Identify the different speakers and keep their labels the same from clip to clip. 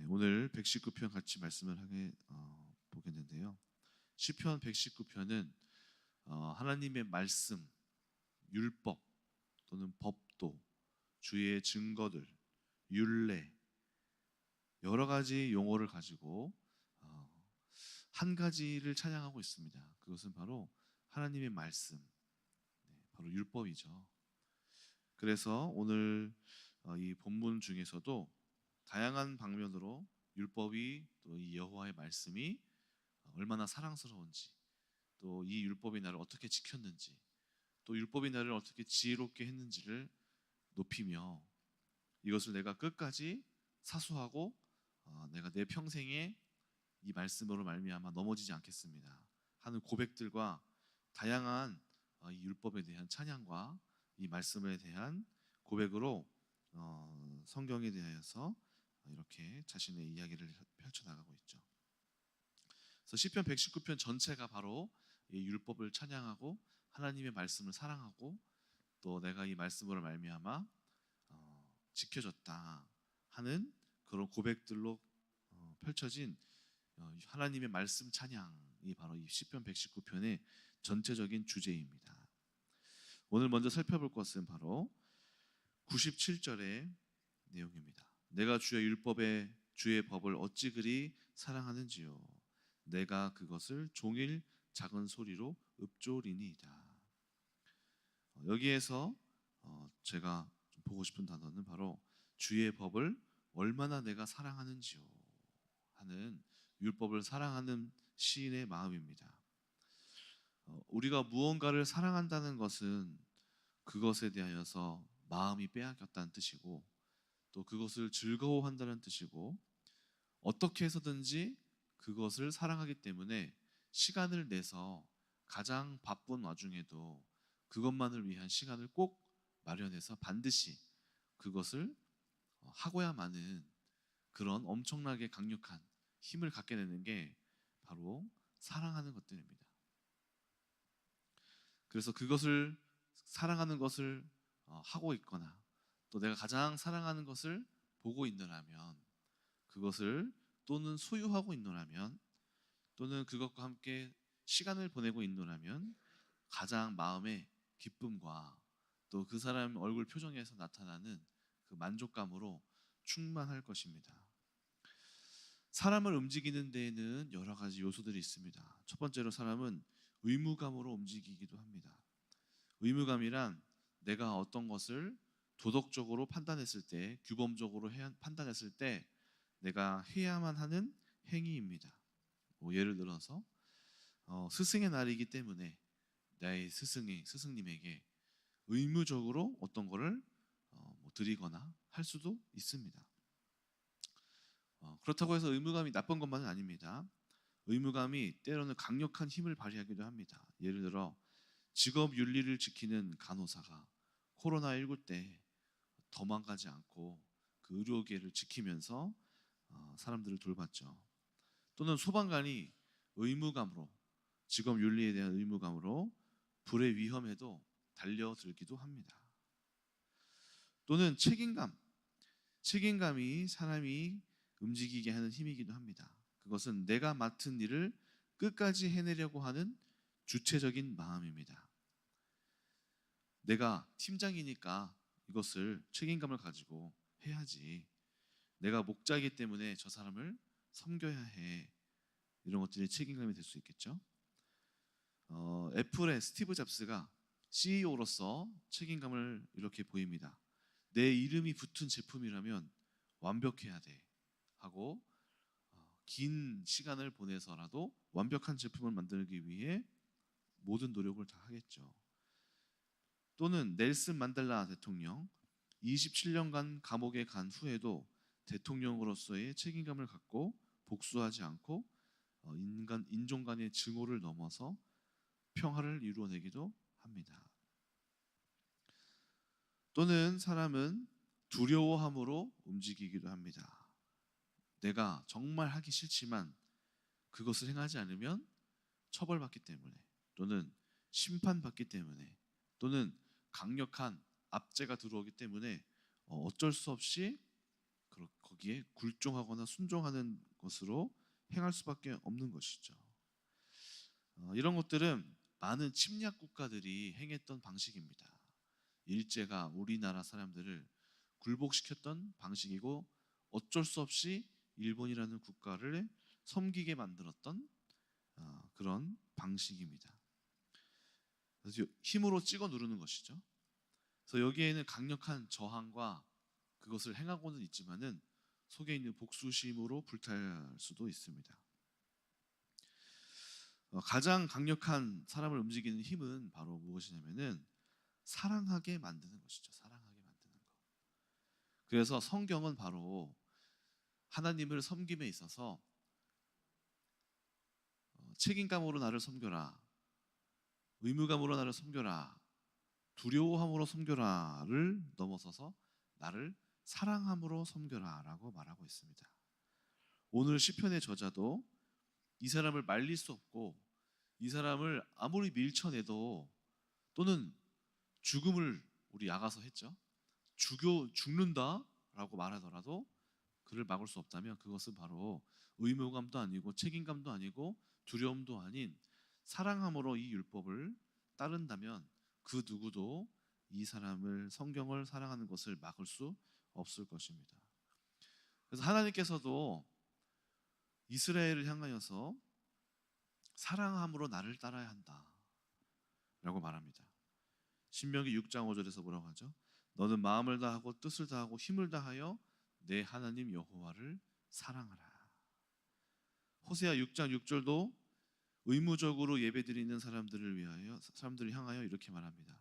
Speaker 1: 오늘 119편 같이 말씀을 보겠는데요. 시편 119편은 하나님의 말씀, 율법 또는 법도, 주의 증거들, 율례 여러 가지 용어를 가지고 한 가지를 찬양하고 있습니다. 그것은 바로 하나님의 말씀, 바로 율법이죠. 그래서 오늘 이 본문 중에서도 다양한 방면으로 율법이 또 이 여호와의 말씀이 얼마나 사랑스러운지, 또 이 율법이 나를 어떻게 지켰는지, 또 율법이 나를 어떻게 지혜롭게 했는지를 높이며 이것을 내가 끝까지 사수하고 내가 내 평생에 이 말씀으로 말미암아 넘어지지 않겠습니다 하는 고백들과 다양한 이 율법에 대한 찬양과 이 말씀에 대한 고백으로 성경에 대하여서 이렇게 자신의 이야기를 펼쳐나가고 있죠. 그래서 시편 119편 전체가 바로 이 율법을 찬양하고 하나님의 말씀을 사랑하고 또 내가 이 말씀으로 말미암아 지켜졌다 하는 그런 고백들로 펼쳐진 하나님의 말씀 찬양이 바로 이 시편 119편의 전체적인 주제입니다. 오늘 먼저 살펴볼 것은 바로 97절의 내용입니다. 내가 주의 법을 어찌 그리 사랑하는지요. 내가 그것을 종일 작은 소리로 읊조리니이다. 여기에서 제가 좀 보고 싶은 단어는 바로 주의 법을 얼마나 내가 사랑하는지요 하는 율법을 사랑하는 시인의 마음입니다. 우리가 무언가를 사랑한다는 것은 그것에 대하여서 마음이 빼앗겼다는 뜻이고 또 그것을 즐거워한다는 뜻이고 어떻게 해서든지 그것을 사랑하기 때문에 시간을 내서 가장 바쁜 와중에도 그것만을 위한 시간을 꼭 마련해서 반드시 그것을 하고야만은 그런 엄청나게 강력한 힘을 갖게 되는 게 바로 사랑하는 것들입니다. 그래서 그것을 사랑하는 것을 하고 있거나 또 내가 가장 사랑하는 것을 보고 있노라면 그것을 또는 소유하고 있노라면 또는 그것과 함께 시간을 보내고 있노라면 가장 마음의 기쁨과 또 그 사람 얼굴 표정에서 나타나는 그 만족감으로 충만할 것입니다. 사람을 움직이는 데에는 여러 가지 요소들이 있습니다. 첫 번째로 사람은 의무감으로 움직이기도 합니다. 의무감이란 내가 어떤 것을 도덕적으로 판단했을 때, 규범적으로 판단했을 때 내가 해야만 하는 행위입니다. 예를 들어서 스승의 날이기 때문에 나의 스승님에게 의무적으로 어떤 것을 드리거나 할 수도 있습니다. 그렇다고 해서 의무감이 나쁜 것만은 아닙니다. 의무감이 때로는 강력한 힘을 발휘하기도 합니다. 예를 들어 직업 윤리를 지키는 간호사가 코로나19 때 도망가지 않고 그 의료계를 지키면서 사람들을 돌봤죠. 또는 소방관이 의무감으로 직업 윤리에 대한 의무감으로 불의 위험에도 달려들기도 합니다. 또는 책임감이 사람이 움직이게 하는 힘이기도 합니다. 그것은 내가 맡은 일을 끝까지 해내려고 하는 주체적인 마음입니다. 내가 팀장이니까 이것을 책임감을 가지고 해야지. 내가 목자이기 때문에 저 사람을 섬겨야 해. 이런 것들이 책임감이 될 수 있겠죠. 애플의 스티브 잡스가 CEO로서 책임감을 이렇게 보입니다. 내 이름이 붙은 제품이라면 완벽해야 돼 하고 긴 시간을 보내서라도 완벽한 제품을 만들기 위해 모든 노력을 다 하겠죠. 또는 넬슨 만델라 대통령 27년간 감옥에 간 후에도 대통령으로서의 책임감을 갖고 복수하지 않고 인종 간의 증오를 넘어서 평화를 이루어내기도 합니다. 또는 사람은 두려워함으로 움직이기도 합니다. 내가 정말 하기 싫지만 그것을 행하지 않으면 처벌받기 때문에 또는 심판받기 때문에 또는 강력한 압제가 들어오기 때문에 어쩔 수 없이 거기에 굴종하거나 순종하는 것으로 행할 수밖에 없는 것이죠. 이런 것들은 많은 침략 국가들이 행했던 방식입니다. 일제가 우리나라 사람들을 굴복시켰던 방식이고 어쩔 수 없이 일본이라는 국가를 섬기게 만들었던 그런 방식입니다. 그래서 힘으로 찍어 누르는 것이죠. 그래서 여기에는 강력한 저항과 그것을 행하고는 있지만은 속에 있는 복수심으로 불탈 수도 있습니다. 가장 강력한 사람을 움직이는 힘은 바로 무엇이냐면은 사랑하게 만드는 것이죠. 사랑하게 만드는 것. 그래서 성경은 바로 하나님을 섬김에 있어서 책임감으로 나를 섬겨라, 의무감으로 나를 섬겨라, 두려워함으로 섬겨라를 넘어서서 나를 사랑함으로 섬겨라라고 말하고 있습니다. 오늘 시편의 저자도 이 사람을 말릴 수 없고 이 사람을 아무리 밀쳐내도 또는 죽음을 우리 야가서 했죠. 죽는다라고 말하더라도 그를 막을 수 없다면 그것은 바로 의무감도 아니고 책임감도 아니고 두려움도 아닌 사랑함으로 이 율법을 따른다면 그 누구도 이 사람을 성경을 사랑하는 것을 막을 수 없을 것입니다. 그래서 하나님께서도 이스라엘을 향하여서 사랑함으로 나를 따라야 한다라고 말합니다. 신명기 6장 5절에서 뭐라고 하죠? 너는 마음을 다하고 뜻을 다하고 힘을 다하여 내 하나님 여호와를 사랑하라. 호세아 6장 6절도 의무적으로 예배드리는 사람들을 향하여 이렇게 말합니다.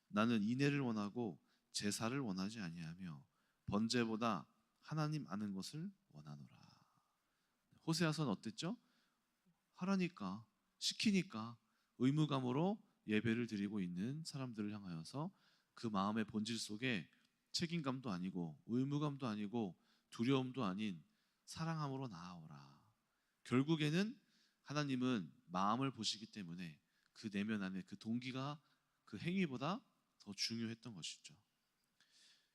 Speaker 1: 나는 인애를 원하고 제사를 원하지 아니하며 번제보다 하나님 아는 것을 원하노라. 호세아서는 어땠죠? 하라니까 시키니까 의무감으로 예배를 드리고 있는 사람들을 향하여서 그 마음의 본질 속에 책임감도 아니고 의무감도 아니고 두려움도 아닌 사랑함으로 나아오라. 결국에는 하나님은 마음을 보시기 때문에 그 내면 안에 그 동기가 그 행위보다 더 중요했던 것이죠.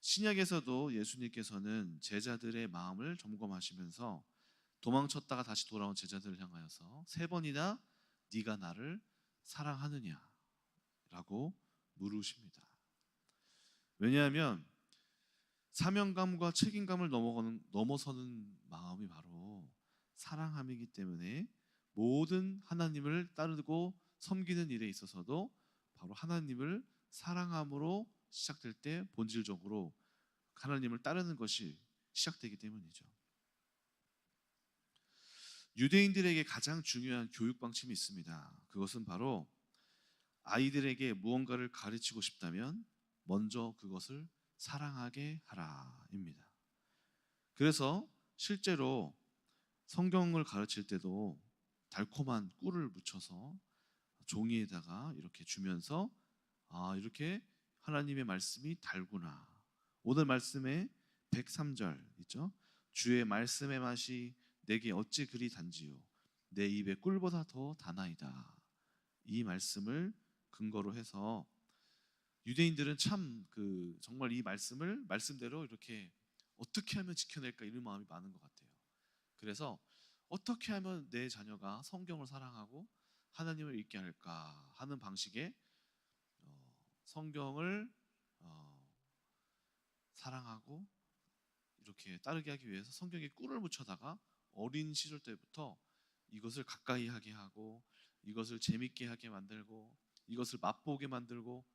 Speaker 1: 신약에서도 예수님께서는 제자들의 마음을 점검하시면서 도망쳤다가 다시 돌아온 제자들을 향하여서 3번이나 네가 나를 사랑하느냐라고 물으십니다. 왜냐하면 사명감과 책임감을 넘어서는 마음이 바로 사랑함이기 때문에 모든 하나님을 따르고 섬기는 일에 있어서도 바로 하나님을 사랑함으로 시작될 때 본질적으로 하나님을 따르는 것이 시작되기 때문이죠. 유대인들에게 가장 중요한 교육 방침이 있습니다. 그것은 바로 아이들에게 무언가를 가르치고 싶다면 먼저 그것을 사랑하게 하라입니다. 그래서 실제로 성경을 가르칠 때도 달콤한 꿀을 묻혀서 종이에다가 이렇게 주면서 이렇게 하나님의 말씀이 달구나. 오늘 말씀에 103절 있죠. 주의 말씀의 맛이 내게 어찌 그리 단지요 내 입에 꿀보다 더 다나이다. 이 말씀을 근거로 해서 유대인들은 참 정말 이 말씀을 말씀대로 이렇게 어떻게 하면 지켜낼까 이런 마음이 많은 것 같아요. 그래서 어떻게 하면 내 자녀가 성경을 사랑하고 하나님을 잊게 할까 하는 방식의 성경을 사랑하고 이렇게 따르게 하기 위해서 성경에 꿀을 묻혀다가 어린 시절 때부터 이것을 가까이 하게 하고 이것을 재밌게 하게 만들고 이것을 맛보게 만들고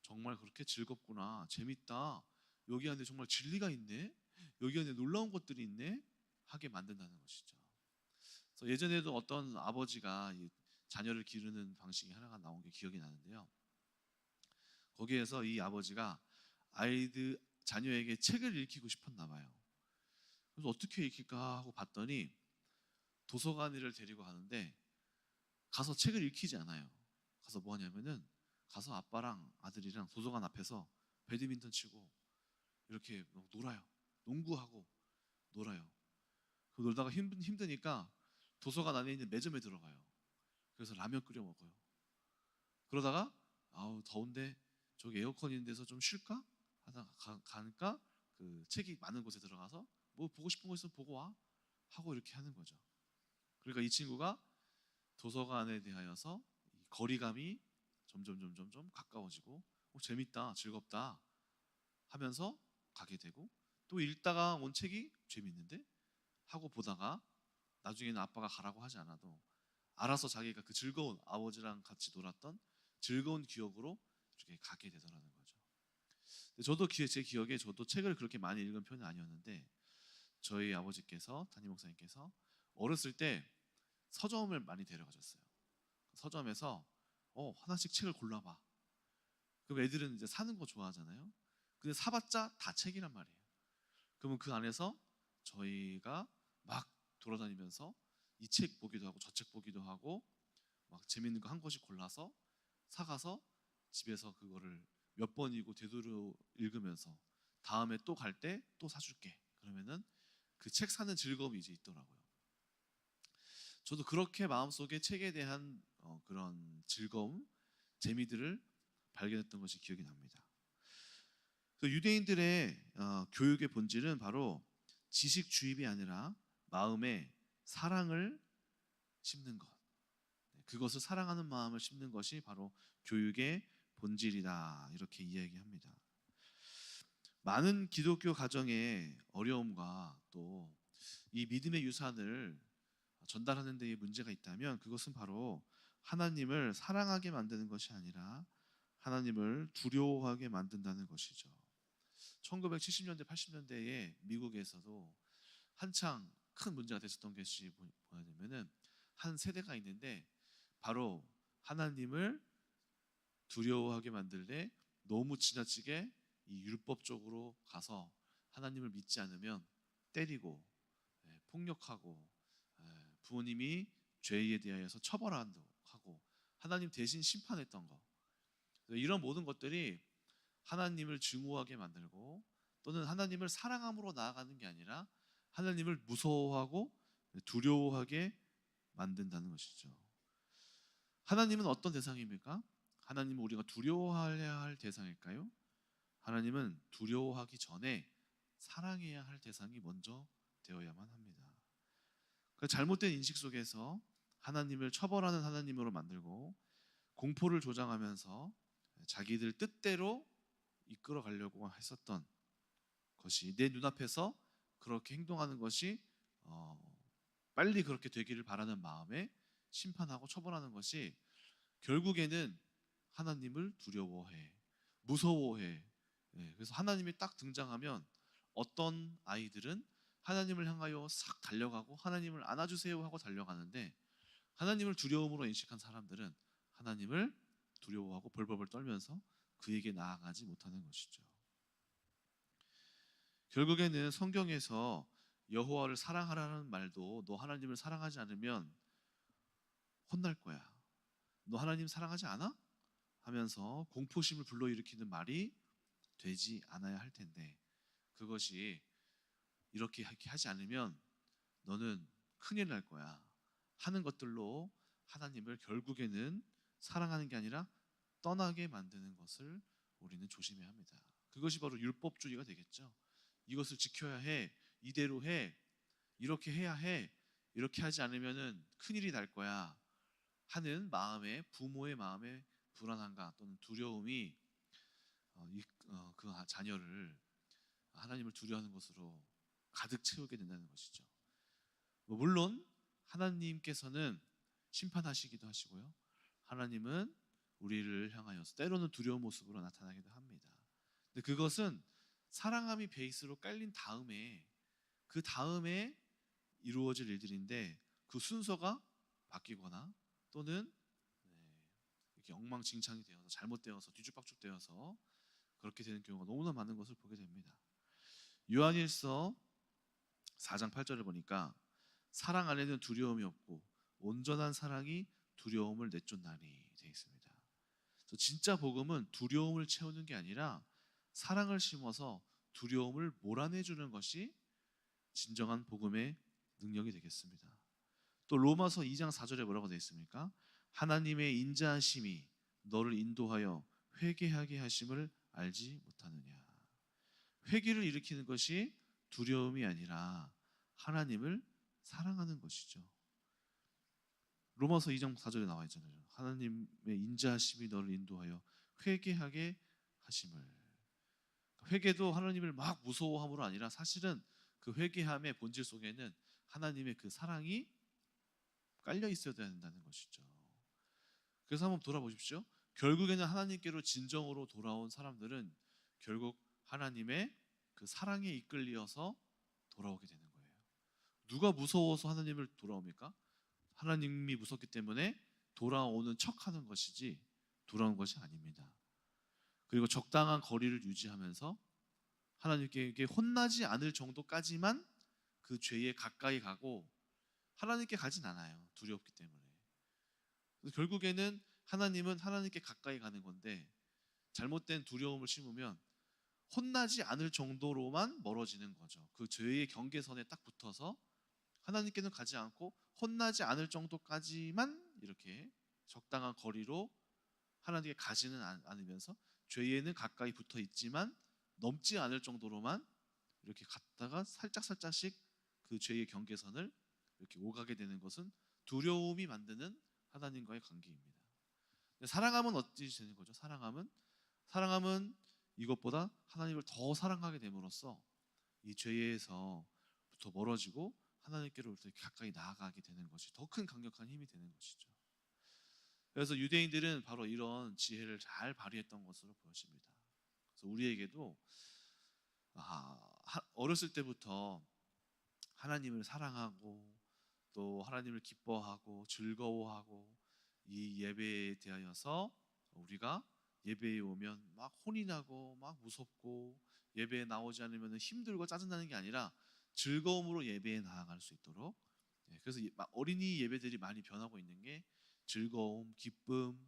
Speaker 1: 정말 그렇게 즐겁구나, 재밌다, 여기 안에 정말 진리가 있네, 여기 안에 놀라운 것들이 있네 하게 만든다는 것이죠. 그래서 예전에도 어떤 아버지가 자녀를 기르는 방식이 하나가 나온 게 기억이 나는데요. 거기에서 이 아버지가 자녀에게 책을 읽히고 싶었나 봐요. 그래서 어떻게 읽힐까 하고 봤더니 도서관을 데리고 가는데 가서 책을 읽히지 않아요. 가서 뭐 하냐면은 가서 아빠랑 아들이랑 도서관 앞에서 배드민턴 치고 이렇게 놀아요. 농구하고 놀아요. 그 놀다가 힘드니까 도서관 안에 있는 매점에 들어가요. 그래서 라면 끓여 먹어요. 그러다가 더운데 저기 에어컨 있는 데서 좀 쉴까 하다가 가니까 그 책이 많은 곳에 들어가서 뭐 보고 싶은 거 있으면 보고 와 하고 이렇게 하는 거죠. 그러니까 이 친구가 도서관에 대하여서 이 거리감이 점점 가까워지고 재밌다, 즐겁다 하면서 가게 되고, 또 읽다가 온 책이 재밌는데 하고 보다가 나중에는 아빠가 가라고 하지 않아도 알아서 자기가 그 즐거운 아버지랑 같이 놀았던 즐거운 기억으로 이렇게 가게 되더라는 거죠. 근데 저도 제 기억에 저도 책을 그렇게 많이 읽은 편은 아니었는데 저희 아버지께서, 담임 목사님께서 어렸을 때 서점을 많이 데려가셨어요. 서점에서 하나씩 책을 골라봐. 그럼 애들은 이제 사는 거 좋아하잖아요. 근데 사봤자 다 책이란 말이에요. 그러면 그 안에서 저희가 막 돌아다니면서 이 책 보기도 하고 저 책 보기도 하고 막 재밌는 거 한 권씩 골라서 사가서 집에서 그거를 몇 번이고 되도록 읽으면서 다음에 또 갈 때 또 사줄게. 그러면은 그 책 사는 즐거움이 이제 있더라고요. 저도 그렇게 마음속에 책에 대한 그런 즐거움, 재미들을 발견했던 것이 기억이 납니다. 유대인들의 교육의 본질은 바로 지식 주입이 아니라 마음에 사랑을 심는 것, 그것을 사랑하는 마음을 심는 것이 바로 교육의 본질이다, 이렇게 이야기합니다. 많은 기독교 가정의 어려움과 또 이 믿음의 유산을 전달하는 데에 문제가 있다면 그것은 바로 하나님을 사랑하게 만드는 것이 아니라 하나님을 두려워하게 만든다는 것이죠. 1970년대, 80년대에 미국에서도 한창 큰 문제가 됐었던 것이 뭐냐면은 한 세대가 있는데 바로 하나님을 두려워하게 만들되 너무 지나치게 이 율법 쪽으로 가서 하나님을 믿지 않으면 때리고 폭력하고 부모님이 죄에 대하여서 처벌하고 하나님 대신 심판했던 것, 이런 모든 것들이 하나님을 증오하게 만들고 또는 하나님을 사랑함으로 나아가는 게 아니라 하나님을 무서워하고 두려워하게 만든다는 것이죠. 하나님은 어떤 대상입니까? 하나님은 우리가 두려워해야 할 대상일까요? 하나님은 두려워하기 전에 사랑해야 할 대상이 먼저 되어야만 합니다. 그 잘못된 인식 속에서 하나님을 처벌하는 하나님으로 만들고 공포를 조장하면서 자기들 뜻대로 이끌어 가려고 했었던 것이, 내 눈앞에서 그렇게 행동하는 것이 빨리 그렇게 되기를 바라는 마음에 심판하고 처벌하는 것이 결국에는 하나님을 두려워해, 무서워해. 그래서 하나님이 딱 등장하면 어떤 아이들은 하나님을 향하여 싹 달려가고 하나님을 안아주세요 하고 달려가는데, 하나님을 두려움으로 인식한 사람들은 하나님을 두려워하고 벌벌벌 떨면서 그에게 나아가지 못하는 것이죠. 결국에는 성경에서 여호와를 사랑하라는 말도 너 하나님을 사랑하지 않으면 혼날 거야, 너 하나님 사랑하지 않아? 하면서 공포심을 불러일으키는 말이 되지 않아야 할 텐데, 그것이 이렇게 하지 않으면 너는 큰일 날 거야 하는 것들로 하나님을 결국에는 사랑하는 게 아니라 떠나게 만드는 것을 우리는 조심해야 합니다. 그것이 바로 율법주의가 되겠죠. 이것을 지켜야 해, 이대로 해, 이렇게 해야 해, 이렇게 하지 않으면 큰일이 날 거야 하는 마음에, 부모의 마음에 불안함과 또는 두려움이 그 자녀를 하나님을 두려워하는 것으로 가득 채우게 된다는 것이죠. 물론 하나님께서는 심판하시기도 하시고요, 하나님은 우리를 향하여서 때로는 두려운 모습으로 나타나기도 합니다. 근데 그것은 사랑함이 베이스로 깔린 다음에 그 다음에 이루어질 일들인데, 그 순서가 바뀌거나 또는 이렇게 엉망진창이 되어서 잘못되어서 뒤죽박죽되어서 그렇게 되는 경우가 너무나 많은 것을 보게 됩니다. 요한일서 4장 8절을 보니까 사랑 안에는 두려움이 없고 온전한 사랑이 두려움을 내쫓나니 되어 있습니다. 그래서 진짜 복음은 두려움을 채우는 게 아니라 사랑을 심어서 두려움을 몰아내주는 것이 진정한 복음의 능력이 되겠습니다. 또 로마서 2장 4절에 뭐라고 되어 있습니까? 하나님의 인자하심이 너를 인도하여 회개하게 하심을 알지 못하느냐. 회개를 일으키는 것이 두려움이 아니라 하나님을 사랑하는 것이죠. 로마서 2장 4절에 나와 있잖아요. 하나님의 인자하심이 너를 인도하여 회개하게 하심을. 회개도 하나님을 막 무서워함으로 아니라 사실은 그 회개함의 본질 속에는 하나님의 그 사랑이 깔려 있어야 된다는 것이죠. 그래서 한번 돌아보십시오. 결국에는 하나님께로 진정으로 돌아온 사람들은 결국 하나님의 그 사랑에 이끌려서 돌아오게 되는 거예요. 누가 무서워서 하나님을 돌아옵니까? 하나님이 무섭기 때문에 돌아오는 척하는 것이지 돌아온 것이 아닙니다. 그리고 적당한 거리를 유지하면서 하나님께 혼나지 않을 정도까지만 그 죄에 가까이 가고 하나님께 가진 않아요. 두렵기 때문에. 결국에는 하나님은 하나님께 가까이 가는 건데 잘못된 두려움을 심으면 혼나지 않을 정도로만 멀어지는 거죠. 그 죄의 경계선에 딱 붙어서 하나님께는 가지 않고 혼나지 않을 정도까지만 이렇게 적당한 거리로 하나님께 가지는 않으면서 죄에는 가까이 붙어 있지만 넘지 않을 정도로만 이렇게 갔다가 살짝씩 그 죄의 경계선을 이렇게 오가게 되는 것은 두려움이 만드는 하나님과의 관계입니다. 사랑함은 어찌 되는 거죠? 사랑함은 이것보다 하나님을 더 사랑하게 됨으로써 이 죄에서부터 멀어지고 하나님께로부터 가까이 나아가게 되는 것이 더 큰 강력한 힘이 되는 것이죠. 그래서 유대인들은 바로 이런 지혜를 잘 발휘했던 것으로 보여집니다. 그래서 우리에게도 어렸을 때부터 하나님을 사랑하고 또 하나님을 기뻐하고 즐거워하고 이 예배에 대하여서 우리가 예배에 오면 막 혼이 나고 막 무섭고 예배에 나오지 않으면 힘들고 짜증나는 게 아니라 즐거움으로 예배에 나아갈 수 있도록, 그래서 어린이 예배들이 많이 변하고 있는 게 즐거움, 기쁨,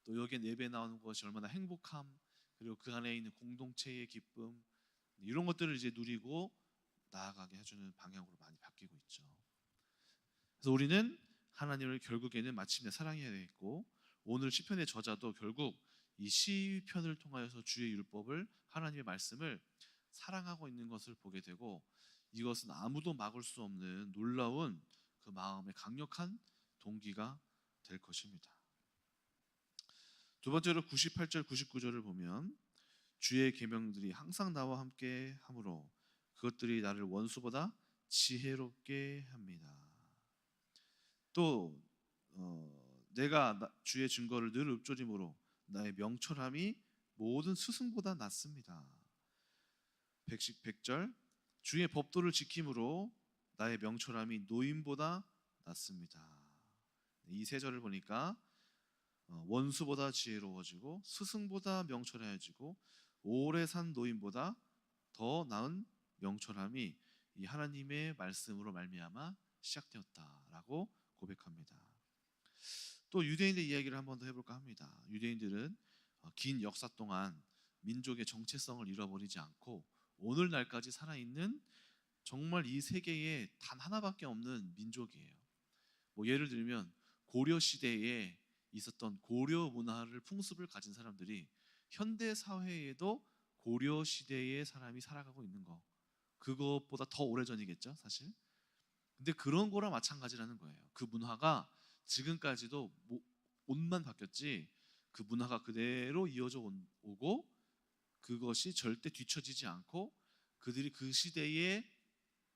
Speaker 1: 또 여기에 예배 나오는 것이 얼마나 행복함, 그리고 그 안에 있는 공동체의 기쁨, 이런 것들을 이제 누리고 나아가게 해주는 방향으로 많이 바뀌고 있죠. 그래서 우리는 하나님을 결국에는 마침내 사랑해야 되겠고, 오늘 시편의 저자도 결국 이 시편을 통하여서 주의 율법을, 하나님의 말씀을 사랑하고 있는 것을 보게 되고, 이것은 아무도 막을 수 없는 놀라운 그 마음의 강력한 동기가 될 것입니다. 두 번째로 98절 99절을 보면 주의 계명들이 항상 나와 함께 하므로 그것들이 나를 원수보다 지혜롭게 합니다. 또 내가 주의 증거를 늘 읊조림으로 나의 명철함이 모든 스승보다 낫습니다. 100절 주의 법도를 지킴으로 나의 명철함이 노인보다 낫습니다. 이 세 절을 보니까 원수보다 지혜로워지고 스승보다 명철해지고 오래 산 노인보다 더 나은 명철함이 이 하나님의 말씀으로 말미암아 시작되었다라고 고백합니다. 또 유대인의 이야기를 한 번 더 해볼까 합니다. 유대인들은 긴 역사 동안 민족의 정체성을 잃어버리지 않고 오늘날까지 살아있는 정말 이 세계에 단 하나밖에 없는 민족이에요. 예를 들면 고려 시대에 있었던 고려 문화를 풍습을 가진 사람들이 현대 사회에도 고려 시대의 사람이 살아가고 있는 거, 그것보다 더 오래전이겠죠 사실. 근데 그런 거랑 마찬가지라는 거예요. 그 문화가 지금까지도 옷만 바뀌었지 그 문화가 그대로 이어져 오고 그것이 절대 뒤처지지 않고 그들이 그 시대에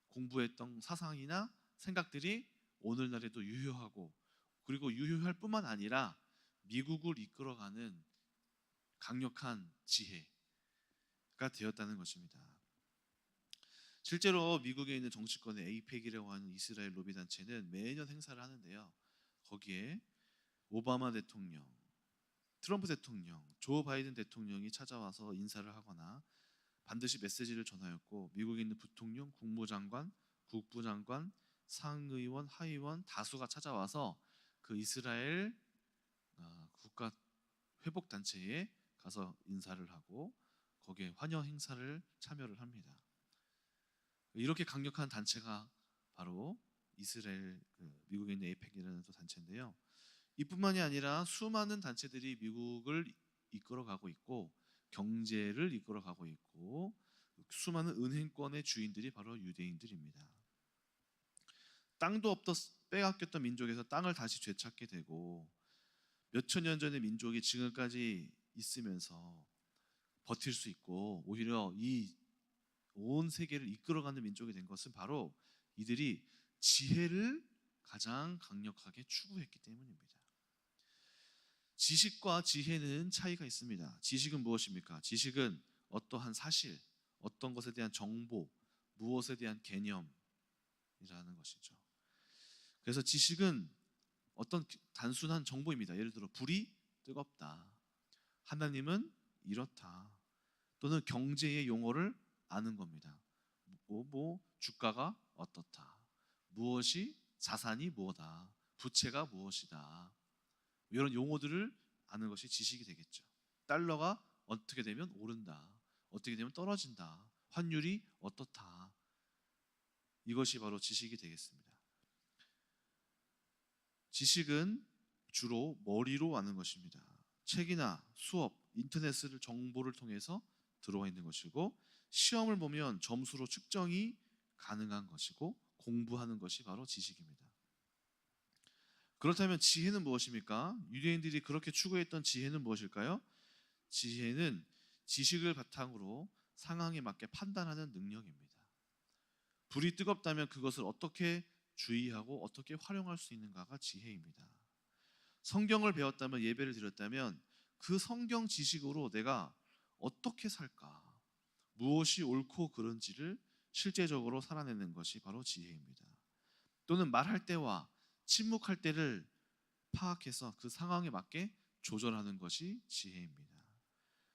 Speaker 1: 공부했던 사상이나 생각들이 오늘날에도 유효하고, 그리고 유효할 뿐만 아니라 미국을 이끌어가는 강력한 지혜가 되었다는 것입니다. 실제로 미국에 있는 정치권의 에이펙이라고 하는 이스라엘 로비 단체는 매년 행사를 하는데요. 거기에 오바마 대통령, 트럼프 대통령, 조 바이든 대통령이 찾아와서 인사를 하거나 반드시 메시지를 전하였고, 미국에 있는 부통령, 국무장관, 국부장관, 상의원, 하의원 다수가 찾아와서 그 이스라엘 국가 회복 단체에 가서 인사를 하고 거기에 환영 행사를 참여를 합니다. 이렇게 강력한 단체가 바로 이스라엘 미국에 있는 에이펙이라는 또 단체인데요. 이뿐만이 아니라 수많은 단체들이 미국을 이끌어가고 있고 경제를 이끌어가고 있고 수많은 은행권의 주인들이 바로 유대인들입니다. 땅도 없던 빼앗겼던 민족에서 땅을 다시 되찾게 되고 몇천 년 전의 민족이 지금까지 있으면서 버틸 수 있고 오히려 이 온 세계를 이끌어가는 민족이 된 것은 바로 이들이 지혜를 가장 강력하게 추구했기 때문입니다. 지식과 지혜는 차이가 있습니다. 지식은 무엇입니까? 지식은 어떠한 사실, 어떤 것에 대한 정보, 무엇에 대한 개념이라는 것이죠. 그래서 지식은 어떤 단순한 정보입니다. 예를 들어 불이 뜨겁다, 하나님은 이렇다, 또는 경제의 용어를 아는 겁니다. 주가가 어떻다, 무엇이 자산이 뭐다, 부채가 무엇이다, 이런 용어들을 아는 것이 지식이 되겠죠. 달러가 어떻게 되면 오른다, 어떻게 되면 떨어진다, 환율이 어떻다, 이것이 바로 지식이 되겠습니다. 지식은 주로 머리로 아는 것입니다. 책이나 수업, 인터넷을 정보를 통해서 들어와 있는 것이고, 시험을 보면 점수로 측정이 가능한 것이고, 공부하는 것이 바로 지식입니다. 그렇다면 지혜는 무엇입니까? 유대인들이 그렇게 추구했던 지혜는 무엇일까요? 지혜는 지식을 바탕으로 상황에 맞게 판단하는 능력입니다. 불이 뜨겁다면 그것을 어떻게 주의하고 어떻게 활용할 수 있는가가 지혜입니다. 성경을 배웠다면, 예배를 드렸다면 그 성경 지식으로 내가 어떻게 살까, 무엇이 옳고 그른지를 실제적으로 살아내는 것이 바로 지혜입니다. 또는 말할 때와 침묵할 때를 파악해서 그 상황에 맞게 조절하는 것이 지혜입니다.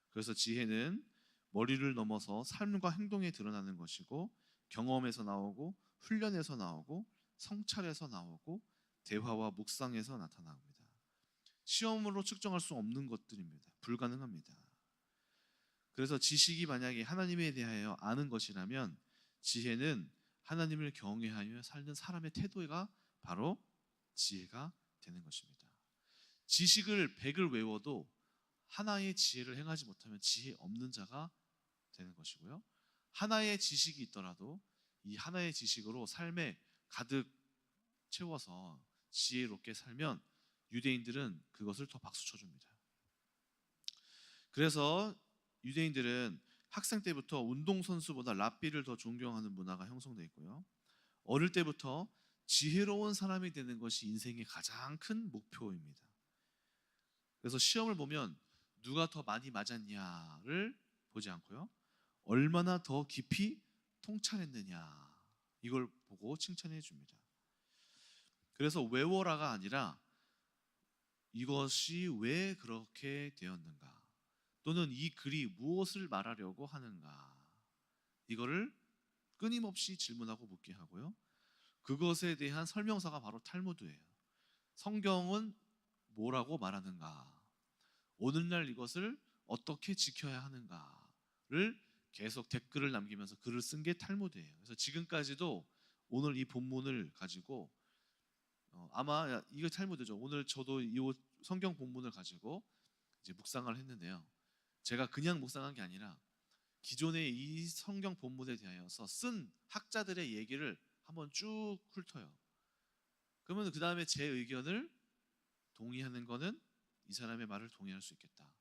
Speaker 1: 그래서 지혜는 머리를 넘어서 삶과 행동에 드러나는 것이고, 경험에서 나오고, 훈련에서 나오고, 성찰에서 나오고, 대화와 묵상에서 나타납니다. 시험으로 측정할 수 없는 것들입니다. 불가능합니다. 그래서 지식이 만약에 하나님에 대하여 아는 것이라면, 지혜는 하나님을 경외하며 살는 사람의 태도가 바로 지혜가 되는 것입니다. 지식을 100을 외워도 하나의 지혜를 행하지 못하면 지혜 없는 자가 되는 것이고요, 하나의 지식이 있더라도 이 하나의 지식으로 삶에 가득 채워서 지혜롭게 살면 유대인들은 그것을 더 박수 쳐줍니다. 그래서 유대인들은 학생 때부터 운동선수보다 랍비를 더 존경하는 문화가 형성되어 있고요, 어릴 때부터 지혜로운 사람이 되는 것이 인생의 가장 큰 목표입니다. 그래서 시험을 보면 누가 더 많이 맞았냐를 보지 않고요, 얼마나 더 깊이 통찰했느냐, 이걸 보고 칭찬해 줍니다. 그래서 외워라가 아니라 이것이 왜 그렇게 되었는가, 또는 이 글이 무엇을 말하려고 하는가, 이거를 끊임없이 질문하고 묻게 하고요, 그것에 대한 설명서가 바로 탈무드예요. 성경은 뭐라고 말하는가, 오늘날 이것을 어떻게 지켜야 하는가를 계속 댓글을 남기면서 글을 쓴 게 탈무드예요. 그래서 지금까지도 오늘 이 본문을 가지고 아마 이거 탈무드죠. 오늘 저도 이 성경 본문을 가지고 이제 묵상을 했는데요, 제가 그냥 묵상한 게 아니라 기존의 이 성경 본문에 대하여서 쓴 학자들의 얘기를 한번 쭉 훑어요. 그러면 그 다음에 제 의견을 동의하는 거는 이 사람의 말을 동의할 수 있겠다,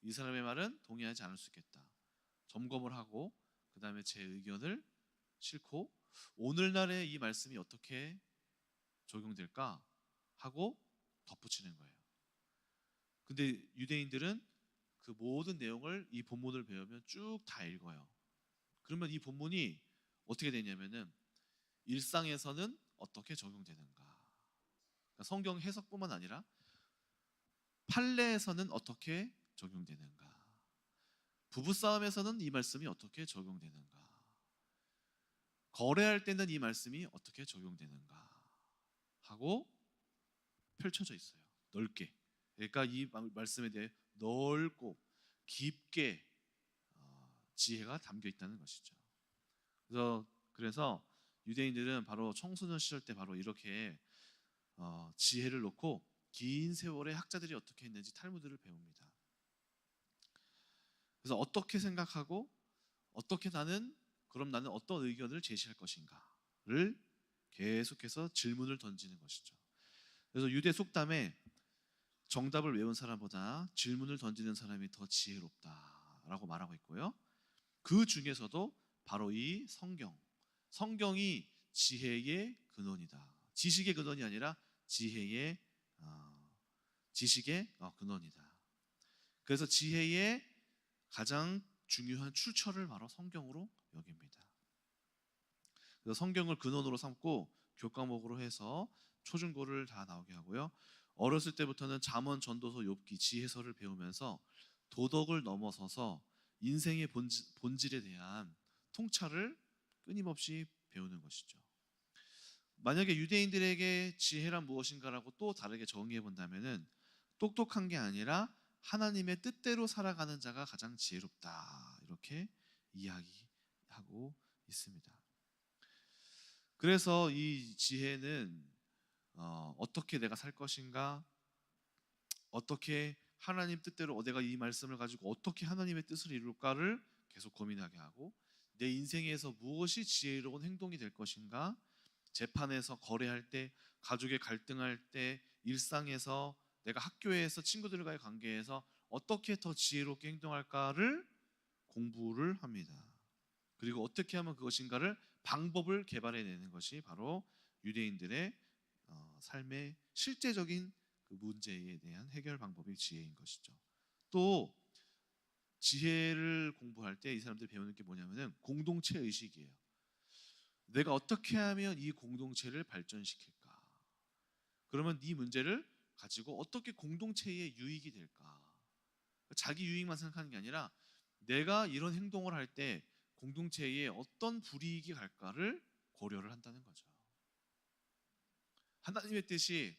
Speaker 1: 이 사람의 말은 동의하지 않을 수 있겠다, 점검을 하고 그 다음에 제 의견을 싣고 오늘날의 이 말씀이 어떻게 적용될까 하고 덧붙이는 거예요. 근데 유대인들은 그 모든 내용을 이 본문을 배우면 쭉 다 읽어요. 그러면 이 본문이 어떻게 되냐면은 일상에서는 어떻게 적용되는가, 그러니까 성경 해석뿐만 아니라 판례에서는 어떻게 적용되는가, 부부싸움에서는 이 말씀이 어떻게 적용되는가, 거래할 때는 이 말씀이 어떻게 적용되는가 하고 펼쳐져 있어요, 넓게. 그러니까 이 말씀에 대해 넓고 깊게 지혜가 담겨 있다는 것이죠. 그래서 유대인들은 바로 청소년 시절 때 바로 이렇게 지혜를 놓고 긴 세월의 학자들이 어떻게 했는지 탈무드를 배웁니다. 그래서 어떻게 생각하고 그럼 나는 어떤 의견을 제시할 것인가를 계속해서 질문을 던지는 것이죠. 그래서 유대 속담에 정답을 외운 사람보다 질문을 던지는 사람이 더 지혜롭다라고 말하고 있고요. 그 중에서도 바로 이 성경이 지혜의 근원이다. 지식의 근원이 아니라 지혜의 지식의 근원이다. 그래서 지혜의 가장 중요한 출처를 바로 성경으로 여깁니다. 그래서 성경을 근원으로 삼고 교과목으로 해서 초중고를 다 나오게 하고요. 어렸을 때부터는 잠언, 전도서, 욥기, 지혜서를 배우면서 도덕을 넘어서서 인생의 본질에 대한 통찰을 끊임없이 배우는 것이죠. 만약에 유대인들에게 지혜란 무엇인가라고 또 다르게 정의해 본다면은 똑똑한 게 아니라 하나님의 뜻대로 살아가는 자가 가장 지혜롭다, 이렇게 이야기하고 있습니다. 그래서 이 지혜는 어떻게 내가 살 것인가, 어떻게 하나님 뜻대로 내가 이 말씀을 가지고 어떻게 하나님의 뜻을 이룰까를 계속 고민하게 하고, 내 인생에서 무엇이 지혜로운 행동이 될 것인가, 재판에서 거래할 때, 가족의 갈등할 때, 일상에서 내가 학교에서 친구들과의 관계에서 어떻게 더 지혜롭게 행동할까를 공부를 합니다. 그리고 어떻게 하면 그것인가를 방법을 개발해내는 것이 바로 유대인들의 삶의 실제적인 그 문제에 대한 해결 방법이 지혜인 것이죠. 또 지혜를 공부할 때 이 사람들이 배우는 게 뭐냐면은 공동체 의식이에요. 내가 어떻게 하면 이 공동체를 발전시킬까? 그러면 이 문제를 가지고 어떻게 공동체에 유익이 될까? 자기 유익만 생각하는 게 아니라 내가 이런 행동을 할 때 공동체에 어떤 불이익이 갈까를 고려를 한다는 거죠. 하나님의 뜻이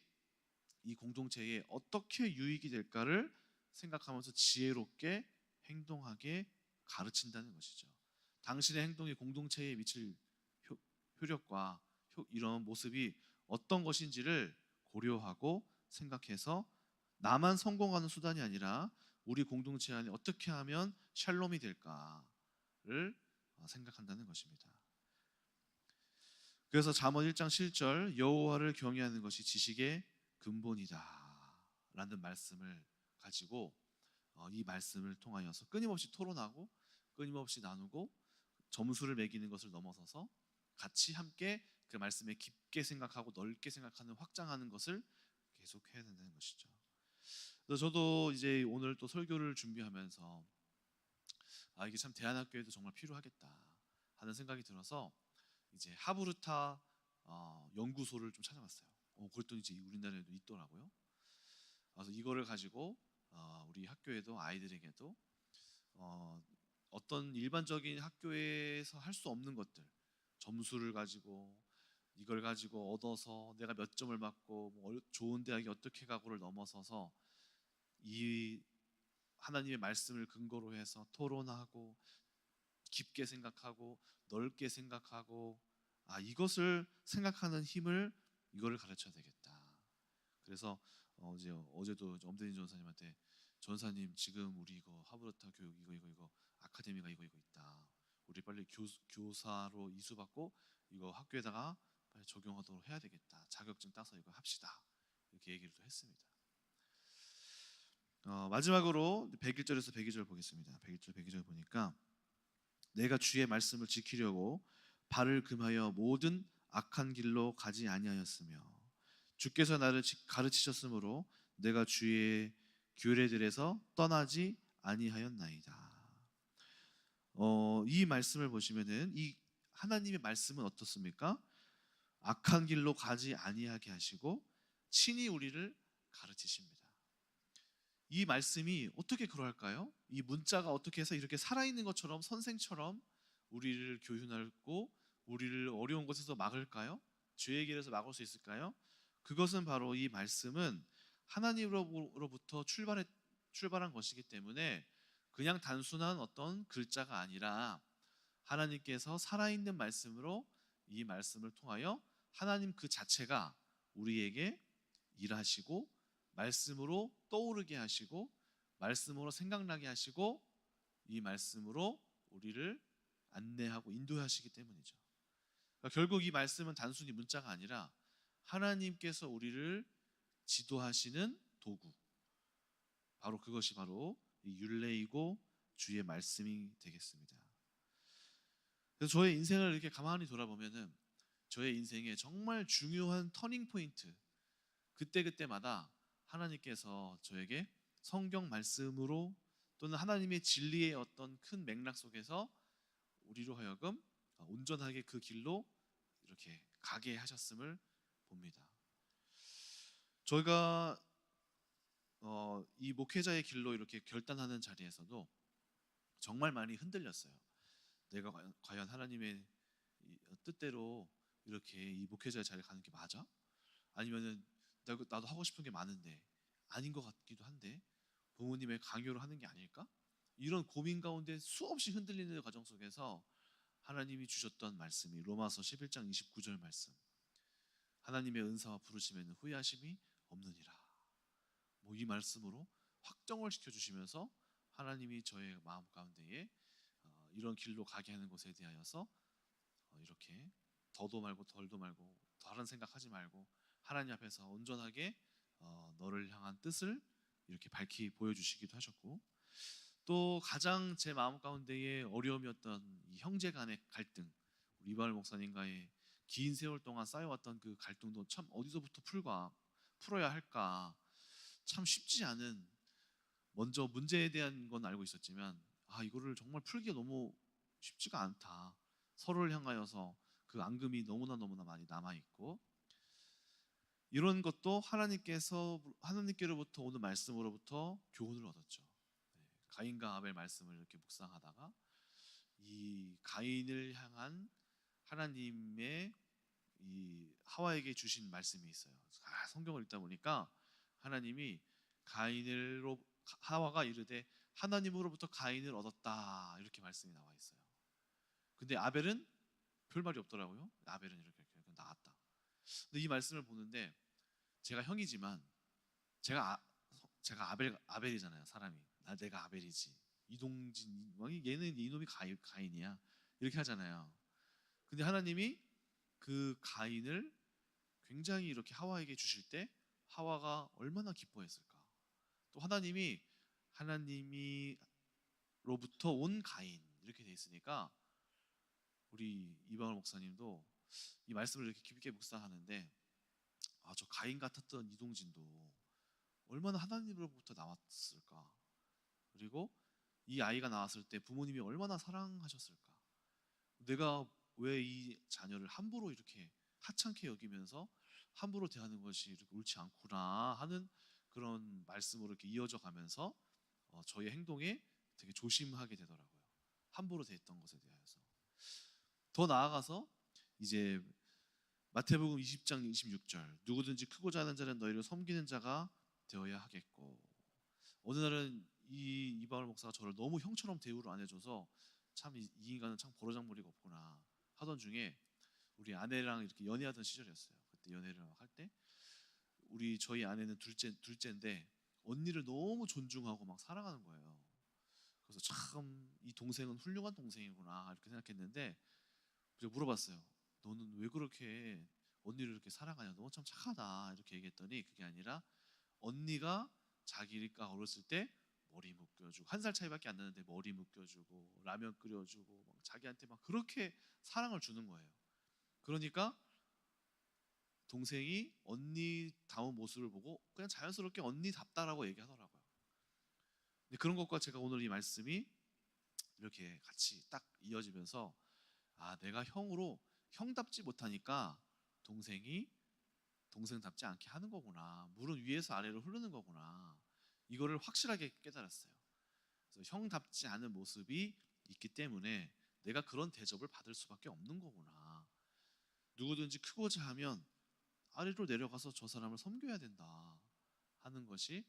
Speaker 1: 이 공동체에 어떻게 유익이 될까를 생각하면서 지혜롭게 행동하게 가르친다는 것이죠. 당신의 행동이 공동체에 미칠 효력과 이런 모습이 어떤 것인지를 고려하고 생각해서 나만 성공하는 수단이 아니라 우리 공동체 안에 어떻게 하면 샬롬이 될까를 생각한다는 것입니다. 그래서 잠언 1장 7절 여호와를 경외하는 것이 지식의 근본이다 라는 말씀을 가지고 이 말씀을 통하여서 끊임없이 토론하고 끊임없이 나누고 점수를 매기는 것을 넘어서서 같이 함께 그 말씀에 깊게 생각하고 넓게 생각하는, 확장하는 것을 계속 해야 된다는 것이죠. 그래서 저도 이제 오늘 또 설교를 준비하면서 이게 참 대안학교에도 정말 필요하겠다 하는 생각이 들어서 이제 하브르타 연구소를 좀 찾아봤어요. 그랬더니 이제 우리나라에도 있더라고요. 그래서 이거를 가지고 우리 학교에도 아이들에게도 어떤 일반적인 학교에서 할 수 없는 것들, 점수를 가지고 이걸 가지고 얻어서 내가 몇 점을 받고 좋은 대학에 어떻게 가고를 넘어서서 이 하나님의 말씀을 근거로 해서 토론하고 깊게 생각하고 넓게 생각하고 이것을 생각하는 힘을 이거를 가르쳐야 되겠다. 그래서 어제도 엄대진 전사님한테 전사님 지금 우리 이거 하버드타 교육 이거 아카데미가 이거 있다. 우리 빨리 교사로 이수받고 이거 학교에다가 빨리 적용하도록 해야 되겠다. 자격증 따서 이거 합시다. 이렇게 얘기를 또 했습니다. 마지막으로 101절에서 102절 보겠습니다. 101절 102절 보니까 내가 주의 말씀을 지키려고 발을 금하여 모든 악한 길로 가지 아니하였으며 주께서 나를 가르치셨으므로 내가 주의 규례들에서 떠나지 아니하였나이다. 이 말씀을 보시면은 이 하나님의 말씀은 어떻습니까? 악한 길로 가지 아니하게 하시고 친히 우리를 가르치십니다. 이 말씀이 어떻게 그럴까요? 이 문자가 어떻게 해서 이렇게 살아있는 것처럼 선생처럼 우리를 교훈하고 우리를 어려운 곳에서 막을까요? 죄의 길에서 막을 수 있을까요? 그것은 바로 이 말씀은 하나님으로부터 출발한 것이기 때문에 그냥 단순한 어떤 글자가 아니라 하나님께서 살아있는 말씀으로 이 말씀을 통하여 하나님 그 자체가 우리에게 일하시고 말씀으로 떠오르게 하시고 말씀으로 생각나게 하시고 이 말씀으로 우리를 안내하고 인도하시기 때문이죠. 그러니까 결국 이 말씀은 단순히 문자가 아니라 하나님께서 우리를 지도하시는 도구, 바로 그것이 바로 이 율례이고 주의 말씀이 되겠습니다. 그래서 저의 인생을 이렇게 가만히 돌아보면은 저의 인생에 정말 중요한 터닝 포인트, 그때그때마다 하나님께서 저에게 성경 말씀으로 또는 하나님의 진리의 어떤 큰 맥락 속에서 우리로 하여금 온전하게 그 길로 이렇게 가게 하셨음을 봅니다. 저희가 이 목회자의 길로 이렇게 결단하는 자리에서도 정말 많이 흔들렸어요. 내가 과연 하나님의 뜻대로 이렇게 이 목회자의 자리에 가는 게 맞아? 아니면은 나도 하고 싶은 게 많은데 아닌 것 같기도 한데 부모님의 강요를 하는 게 아닐까? 이런 고민 가운데 수없이 흔들리는 과정 속에서 하나님이 주셨던 말씀이 로마서 11장 29절 말씀, 하나님의 은사와 부르심에는 후회하심이 없느니라. 이 말씀으로 확정을 시켜주시면서 하나님이 저의 마음 가운데에 이런 길로 가게 하는 것에 대하여서 이렇게 더도 말고 덜도 말고 다른 생각하지 말고 하나님 앞에서 온전하게 너를 향한 뜻을 이렇게 밝히 보여주시기도 하셨고, 또 가장 제 마음 가운데에 어려움이었던 이 형제 간의 갈등, 우리 이발 목사님과의 긴 세월 동안 쌓여왔던 그 갈등도 참 어디서부터 풀어야 할까 참 쉽지 않은, 먼저 문제에 대한 건 알고 있었지만 이거를 정말 풀기가 너무 쉽지가 않다. 서로를 향하여서 그 앙금이 너무나 많이 남아있고, 이런 것도 하나님께로부터 오는 말씀으로부터 교훈을 얻었죠. 가인과 아벨 말씀을 이렇게 묵상하다가 이 가인을 향한 하나님의 이 하와에게 주신 말씀이 있어요. 성경을 읽다 보니까 하나님이 하와가 이르되 하나님으로부터 가인을 얻었다, 이렇게 말씀이 나와 있어요. 근데 아벨은 별 말이 없더라고요. 아벨은 이렇게 나왔다. 근데 이 말씀을 보는데 제가 형이지만 제가 아벨이잖아요. 사람이 내가 아벨이지. 이동진 얘는 이놈이 가인이야. 이렇게 하잖아요. 근데 하나님이 그 가인을 굉장히 이렇게 하와에게 주실 때 하와가 얼마나 기뻐했을까. 또 하나님이로부터 온 가인, 이렇게 돼 있으니까 우리 이방울 목사님도 이 말씀을 이렇게 깊게 묵상하는데 저 가인 같았던 이동진도 얼마나 하나님으로부터 나왔을까. 그리고 이 아이가 나왔을 때 부모님이 얼마나 사랑하셨을까. 내가 왜 이 자녀를 함부로 이렇게 하찮게 여기면서 함부로 대하는 것이 이렇게 옳지 않구나 하는 그런 말씀으로 이렇게 이어져 가면서 저의 행동에 되게 조심하게 되더라고요. 함부로 대했던 것에 대해서. 더 나아가서 이제 마태복음 20장 26절, 누구든지 크고 작은 자는 너희를 섬기는 자가 되어야 하겠고, 어느 날은 이 이방울 목사가 저를 너무 형처럼 대우를 안 해줘서 참 이 인간은 참 버르장머리가 없구나 하던 중에 우리 아내랑 이렇게 연애하던 시절이었어요. 그때 연애를 할 때 저희 아내는 둘째인데 언니를 너무 존중하고 막 사랑하는 거예요. 그래서 참 이 동생은 훌륭한 동생이구나 이렇게 생각했는데 제가 물어봤어요. 너는 왜 그렇게 언니를 이렇게 사랑하냐? 너 참 착하다 이렇게 얘기했더니 그게 아니라 언니가 자기가 어렸을 때 머리 묶여주고, 1살 차이밖에 안 나는데 머리 묶여주고 라면 끓여주고 막 자기한테 막 그렇게 사랑을 주는 거예요. 그러니까 동생이 언니다운 모습을 보고 그냥 자연스럽게 언니답다라고 얘기하더라고요. 근데 그런 것과 제가 오늘 이 말씀이 이렇게 같이 딱 이어지면서 내가 형답지 못하니까 동생이 동생답지 않게 하는 거구나. 물은 위에서 아래로 흐르는 거구나. 이거를 확실하게 깨달았어요. 그래서 형답지 않은 모습이 있기 때문에 내가 그런 대접을 받을 수밖에 없는 거구나. 누구든지 크고자 하면 아래로 내려가서 저 사람을 섬겨야 된다 하는 것이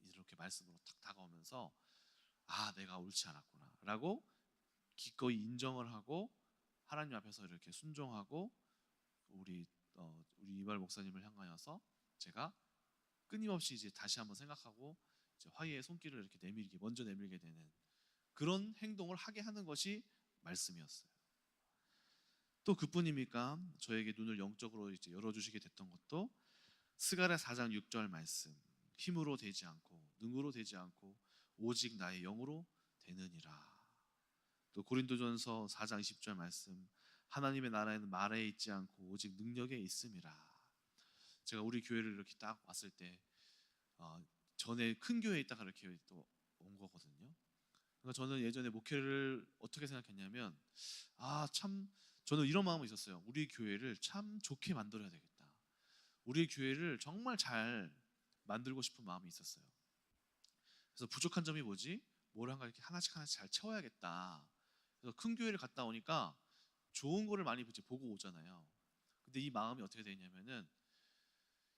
Speaker 1: 이렇게 말씀으로 탁 다가오면서 내가 옳지 않았구나 라고 기꺼이 인정을 하고 하나님 앞에서 이렇게 순종하고 우리 이발 목사님을 향하여서 제가 끊임없이 이제 다시 한번 생각하고 이제 화해의 손길을 이렇게 먼저 내밀게 되는 그런 행동을 하게 하는 것이 말씀이었어요. 또 그뿐입니까? 저에게 눈을 영적으로 이제 열어주시게 됐던 것도 스가랴 4장 6절 말씀, 힘으로 되지 않고 능으로 되지 않고 오직 나의 영으로 되느니라. 또 고린도전서 4장 20절 말씀, 하나님의 나라에는 말에 있지 않고 오직 능력에 있음이라. 제가 우리 교회를 이렇게 딱 왔을 때 전에 큰 교회에 있다가 이렇게 또 온 거거든요. 그러니까 저는 예전에 목회를 어떻게 생각했냐면 참 저는 이런 마음이 있었어요. 우리 교회를 참 좋게 만들어야 되겠다. 우리 교회를 정말 잘 만들고 싶은 마음이 있었어요. 그래서 부족한 점이 뭐지? 뭐란가 이렇게 하나씩 하나씩 잘 채워야겠다. 그래서 큰 교회를 갔다 오니까 좋은 거를 많이 이제 보고 오잖아요. 근데 이 마음이 어떻게 되냐면은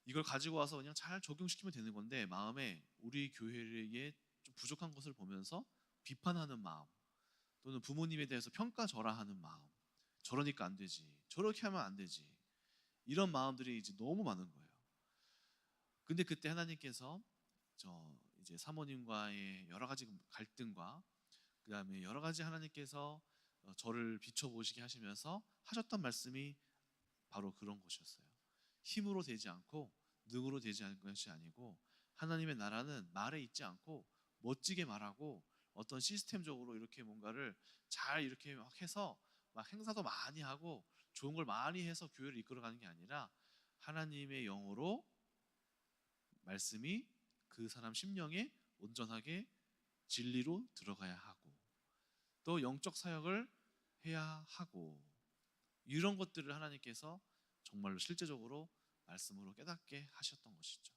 Speaker 1: 이걸 가지고 와서 그냥 잘 적용시키면 되는 건데 마음에 우리 교회에 좀 부족한 것을 보면서 비판하는 마음, 또는 부모님에 대해서 평가절하하는 마음, 저러니까 안 되지, 저렇게 하면 안 되지, 이런 마음들이 이제 너무 많은 거예요. 근데 그때 하나님께서 저 이제 사모님과의 여러 가지 갈등과 그 다음에 여러 가지 하나님께서 저를 비춰보시게 하시면서 하셨던 말씀이 바로 그런 것이었어요. 힘으로 되지 않고 능으로 되지 않은 것이 아니고 하나님의 나라는 말에 있지 않고 멋지게 말하고 어떤 시스템적으로 이렇게 뭔가를 잘 이렇게 막 해서 막 행사도 많이 하고 좋은 걸 많이 해서 교회를 이끌어가는 게 아니라 하나님의 영으로 말씀이 그 사람 심령에 온전하게 진리로 들어가야 하고 또 영적 사역을 해야 하고 이런 것들을 하나님께서 정말로 실제적으로 말씀으로 깨닫게 하셨던 것이죠.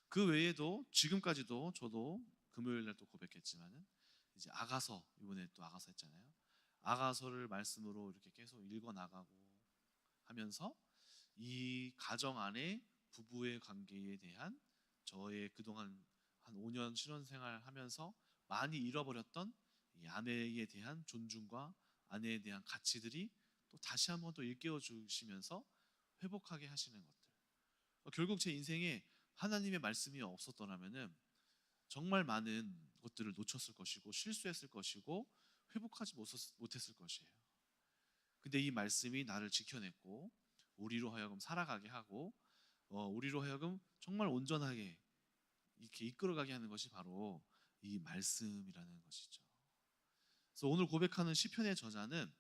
Speaker 1: 그 외에도 지금까지도 저도 금요일 날 또 고백했지만은 이제 아가서 이번에 또 아가서 했잖아요. 아가서를 말씀으로 이렇게 계속 읽어 나가고 하면서 이 가정 안에 부부의 관계에 대한 저의 그동안 한 5년 신혼생활 하면서 많이 잃어버렸던 이 아내에 대한 존중과 아내에 대한 가치들이 또 다시 한번 또 일깨워 주시면서 회복하게 하시는 것들. 결국 제 인생에 하나님의 말씀이 없었더라면은 정말 많은 것들을 놓쳤을 것이고 실수했을 것이고 회복하지 못했을 것이에요. 근데 이 말씀이 나를 지켜냈고 우리로 하여금 살아가게 하고 우리로 하여금 정말 온전하게 이렇게 이끌어가게 하는 것이 바로 이 말씀이라는 것이죠. 그래서 오늘 고백하는 시편의 저자는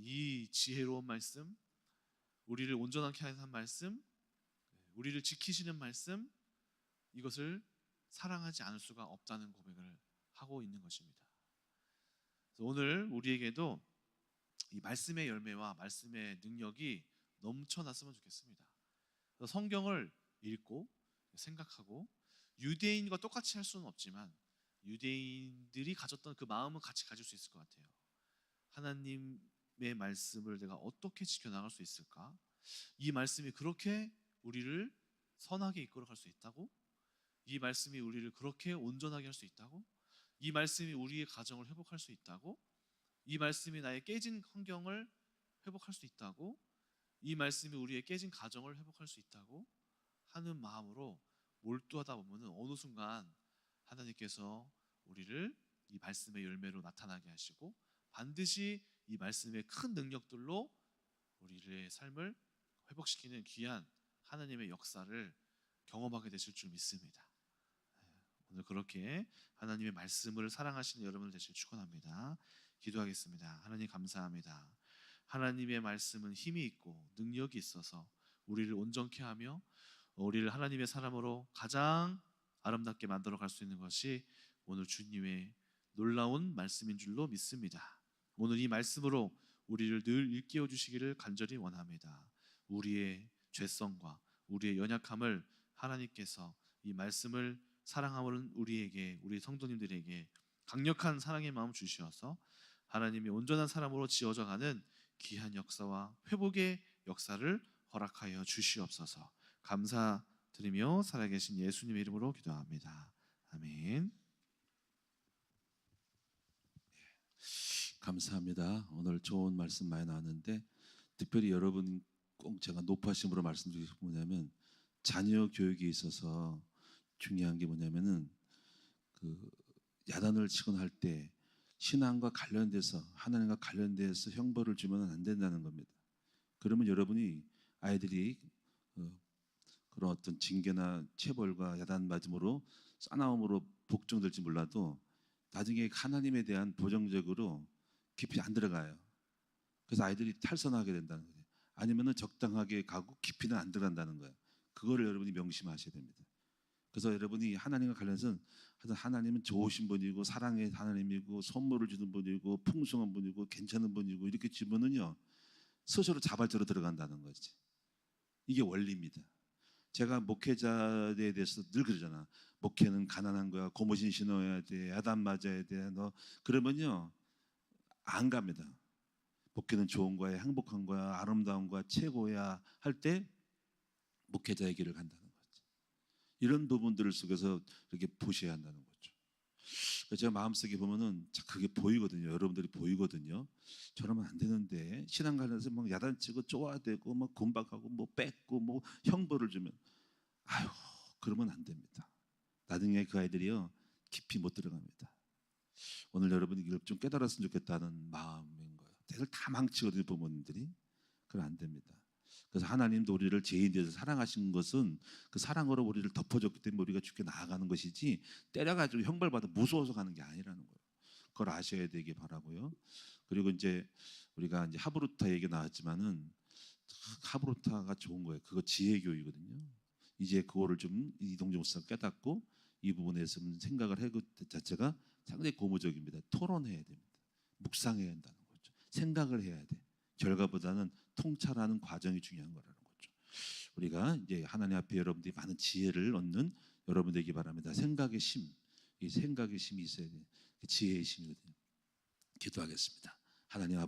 Speaker 1: 이 지혜로운 말씀, 우리를 온전하게 하는 말씀, 우리를 지키시는 말씀, 이것을 사랑하지 않을 수가 없다는 고백을 하고 있는 것입니다. 그래서 오늘 우리에게도 이 말씀의 열매와 말씀의 능력이 넘쳐났으면 좋겠습니다. 그래서 성경을 읽고 생각하고 유대인과 똑같이 할 수는 없지만 유대인들이 가졌던 그 마음은 같이 가질 수 있을 것 같아요. 하나님의 말씀을 내가 어떻게 지켜나갈 수 있을까? 이 말씀이 그렇게 우리를 선하게 이끌어갈 수 있다고? 이 말씀이 우리를 그렇게 온전하게 할 수 있다고? 이 말씀이 우리의 가정을 회복할 수 있다고? 이 말씀이 나의 깨진 환경을 회복할 수 있다고? 이 말씀이 우리의 깨진 가정을 회복할 수 있다고 하는 마음으로 몰두하다 보면 어느 순간 하나님께서 우리를 이 말씀의 열매로 나타나게 하시고 반드시 이 말씀의 큰 능력들로 우리의 삶을 회복시키는 귀한 하나님의 역사를 경험하게 되실 줄 믿습니다. 오늘 그렇게 하나님의 말씀을 사랑하시는 여러분들 되시길 축원합니다. 기도하겠습니다. 하나님 감사합니다. 하나님의 말씀은 힘이 있고 능력이 있어서 우리를 온전케 하며 우리를 하나님의 사람으로 가장 아름답게 만들어 갈 수 있는 것이 오늘 주님의 놀라운 말씀인 줄로 믿습니다. 오늘 이 말씀으로 우리를 늘 일깨워 주시기를 간절히 원합니다. 우리의 죄성과 우리의 연약함을 하나님께서 이 말씀을 사랑하는 우리에게, 우리 성도님들에게 강력한 사랑의 마음 주시어서 하나님의 온전한 사람으로 지어져 가는 귀한 역사와 회복의 역사를 허락하여 주시옵소서. 감사드리며 살아계신 예수님의 이름으로 기도합니다. 아멘.
Speaker 2: 감사합니다. 오늘 좋은 말씀 많이 나왔는데 특별히 여러분 꼭 제가 높아심으로 말씀드리고 싶은 뭐냐면 자녀 교육에 있어서 중요한 게 뭐냐면은 그 야단을 치거나 할 때 신앙과 관련돼서 하나님과 관련돼서 형벌을 주면 안 된다는 겁니다. 그러면 여러분이 아이들이 그런 어떤 징계나 체벌과 야단 맞음으로 싸나움으로 복종될지 몰라도 나중에 하나님에 대한 보정적으로 깊이 안 들어가요. 그래서 아이들이 탈선하게 된다는 거예요. 아니면은 적당하게 가고 깊이는 안 들어간다는 거예요. 그거를 여러분이 명심하셔야 됩니다. 그래서 여러분이 하나님과 관련해서는 하나님은 좋으신 분이고 사랑의 하나님이고 선물을 주는 분이고 풍성한 분이고 괜찮은 분이고 이렇게 주면은요 스스로 자발적으로 들어간다는 거지. 이게 원리입니다. 제가 목회자에 대해서 늘 그러잖아. 목회는 가난한 거야. 고무신 신어야 돼. 야단 맞아야 돼. 너 그러면요 안 갑니다. 목회는 좋은 거야, 행복한 거야, 아름다운 거야, 최고야 할 때 목회자의 길을 간다는 거죠. 이런 부분들을 속에서 이렇게 보셔야 한다는 거죠. 그래서 제가 마음속에 보면은 그게 보이거든요. 여러분들이 보이거든요. 저러면 안 되는데 신앙 관련해서 막 야단치고 쪼아대고 막 곤박하고 뭐 뺏고 뭐 형벌을 주면 아유 그러면 안 됩니다. 나중에 그 아이들이요 깊이 못 들어갑니다. 오늘 여러분이 이걸 좀 깨달았으면 좋겠다는 마음인 거예요. 대들 다 망치거든요 부모님들이. 그건 안 됩니다. 그래서 하나님도 우리를 죄인 되어서 사랑하신 것은 그 사랑으로 우리를 덮어줬기 때문에 우리가 죽게 나아가는 것이지 때려가지고 형벌받아 무서워서 가는 게 아니라는 거예요. 그걸 아셔야 되기 바라고요. 그리고 이제 우리가 이제 하브루타 얘기 나왔지만은 하브루타가 좋은 거예요. 그거 지혜 교육이거든요. 이제 그거를 좀 이동정 목사가 깨닫고 이 부분에서 생각을 해그 자체가 상당히 고무적입니다. 토론해야 됩니다. 묵상해야 한다는 거죠. 생각을 해야 돼. 결과보다는 통찰하는 과정이 중요한 거라는 거죠. 우리가 이제 하나님 앞에 여러분들이 많은 지혜를 얻는 여러분 되기 바랍니다. 생각의 심, 이 생각의 심이 있어야 돼. 지혜의 심이거든요. 기도하겠습니다. 하나님 아버지.